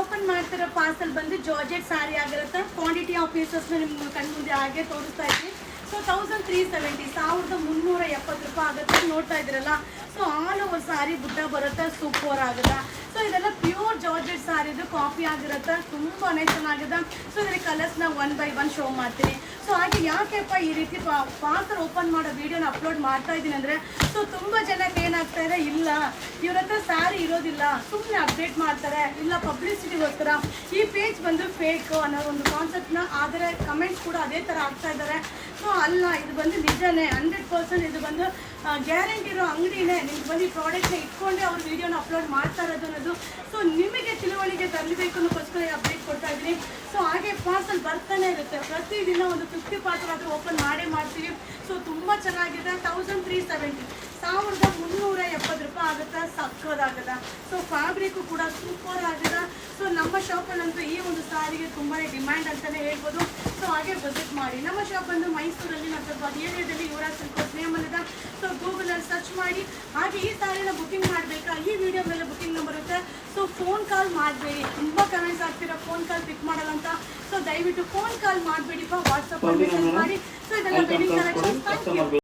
Open ಮಾಡ್ತಿರೋ parcel ಬಂದು georgette sari ಆಗಿರುತ್ತೆ. ಕ್ವಾಂಟಿಟಿ ಆಫ್ ಪೀಸಸ್ನ ನಿಮ್ಮ ಕಣ್ಮುಂದೆ ಹಾಗೆ ತೋರಿಸ್ತಾ ಇದ್ದೀನಿ. ಸೊ 1370 1370 ರೂಪಾಯಿ ಆಗುತ್ತೆ ನೋಡ್ತಾ ಇದ್ದೀರಲ್ಲ. ಸೊ ಆಲ್ ಓವರ್ ಸ್ಯಾರಿ ಬುಟ್ಟ ಬರುತ್ತೆ, ಸೂಪರ್ ಆಗುತ್ತೆ. ಸೊ ಇದೆಲ್ಲ ಪ್ಯೂರ್ ಜಾರ್ಜೆಟ್ ಸ್ಯಾರಿ, ಇದು ಕಾಪಿ ಆಗಿರುತ್ತೆ, ತುಂಬಾ ಚೆನ್ನಾಗಿದೆ. ಸೊ ಇದರ ಕಲರ್ಸ್ನ 1 by 1 ಶೋ ಮಾಡ್ತೀನಿ. ಸೊ ಹಾಗೆ ಯಾಕೆಪ್ಪ ಈ ರೀತಿ ಪಾರ್ಸಲ್ ಓಪನ್ ಮಾಡೋ ವಿಡಿಯೋನ ಅಪ್ಲೋಡ್ ಮಾಡ್ತಾ ಇದ್ದೀನಿ ಅಂದರೆ, ಸೊ ತುಂಬ ಜನಕ್ಕೆ ಏನಾಗ್ತಾ ಇದೆ, ಇಲ್ಲ ಇವ್ರ ಹತ್ರ ಸ್ಯಾರಿ ಇರೋದಿಲ್ಲ, ಸುಮ್ಮನೆ ಅಪ್ಡೇಟ್ ಮಾಡ್ತಾರೆ, ಇಲ್ಲ ಪಬ್ಲಿಸಿಟಿಗೋಸ್ಕರ ಈ ಪೇಜ್ ಬಂದು ಫೇಕ್ ಅನ್ನೋ ಒಂದು ಕಾನ್ಸೆಪ್ಟ್ನ, ಆದರೆ ಕಮೆಂಟ್ಸ್ ಕೂಡ ಅದೇ ಥರ ಆಗ್ತಾ ಇದ್ದಾರೆ. ಸೊ ಅಲ್ಲ, ಇದು ಬಂದು ನಿಜನೇ, 100% ಇದು ಬಂದು ಗ್ಯಾರಂಟಿ ಇರೋ ಅಂಗಡಿನೇ. ನಿಮ್ಗೆ ಬಂದು ಈ ಪ್ರಾಡಕ್ಟ್ನ ಇಟ್ಕೊಂಡೆ ಅವ್ರ ವಿಡಿಯೋನ ಅಪ್ಲೋಡ್ ಮಾಡ್ತಾ ಇರೋದು ಅನ್ನೋದು. ಸೊ ನಿಮಗೆ ತಿಳುವಳಿಕೆ ತರಬೇಕು ಅನ್ನೋಕ್ಕೋಸ್ಕರ ಅಪ್ಡೇಟ್ ಕೊಡ್ತಾ ಇದ್ದೀನಿ. ಸೊ ಹಾಗೆ ಪಾರ್ಸಲ್ ಬರ್ತಾನೆ ಇರುತ್ತೆ, ಪ್ರತಿದಿನ ಒಂದು 50 ಪಾರ್ಸಲ್ ಆದರೂ ಓಪನ್ ಮಾಡೇ ಮಾಡ್ತೀವಿ. ಸೊ ತುಂಬ ಚೆನ್ನಾಗಿದೆ. 1370 1370 ರೂಪಾಯಿ ಆಗುತ್ತೆ, ಸಕ್ಕದಾಗುತ್ತೆ. ಸೊ ಫ್ಯಾಬ್ರಿಕ್ಕು ಕೂಡ ಸೂಪರ್ ಆಗಿದೆ. ಸೊ ನಮ್ಮ ಶಾಪಲ್ಲಂತೂ ಈ ಒಂದು ಸ್ಯಾರಿಗೆ ತುಂಬಾ ಡಿಮ್ಯಾಂಡ್ ಅಂತಲೇ ಹೇಳ್ಬೋದು. ಸೊ ಹಾಗೆ ವಿಸಿಟ್ ಮಾಡಿ. ನಮ್ಮ ಶಾಪ್ ಬಂದು ಮೈಸೂರಲ್ಲಿ ಮತ್ತು ಸ್ವಲ್ಪ ಏರಿಯಾದಲ್ಲಿ ಯುವರಾಜ್ ಸಿಲ್ಕ್ ನೇಮಲ್ಲಿದೆ. ಸೊ ಗೂಗಲಲ್ಲಿ ಸರ್ಚ್ ಮಾಡಿ. ಹಾಗೆ ಈ ಸ್ಯಾರಿನ ಬುಕಿಂಗ್ ಮಾಡಬೇಕಾ, ಈ ವಿಡಿಯೋ ಮೇಲೆ ಬುಕಿಂಗ್ ನಂಬರ್ ಇರುತ್ತೆ. ಸೊ ಫೋನ್ ಕಾಲ್ ಮಾಡಬೇಡಿ, ತುಂಬ ಕಮೆಂಟ್ಸ್ ಆಗ್ತೀರಾ ಫೋನ್ ಕಾಲ್ ಪಿಕ್ ಮಾಡಲ್ಲ ಅಂತ. ಸೊ ದಯವಿಟ್ಟು ಫೋನ್ ಕಾಲ್ ಮಾಡಬೇಡಿಪ್ಪ, ವಾಟ್ಸಪ್ಪಲ್ಲಿ ಮೆಸೇಜ್ ಮಾಡಿ. ಸೊ ಇದೆಲ್ಲ ವೆಡ್ಡಿಂಗ್ ಕಲೆಕ್ಷನ್ಸ್. Thank you.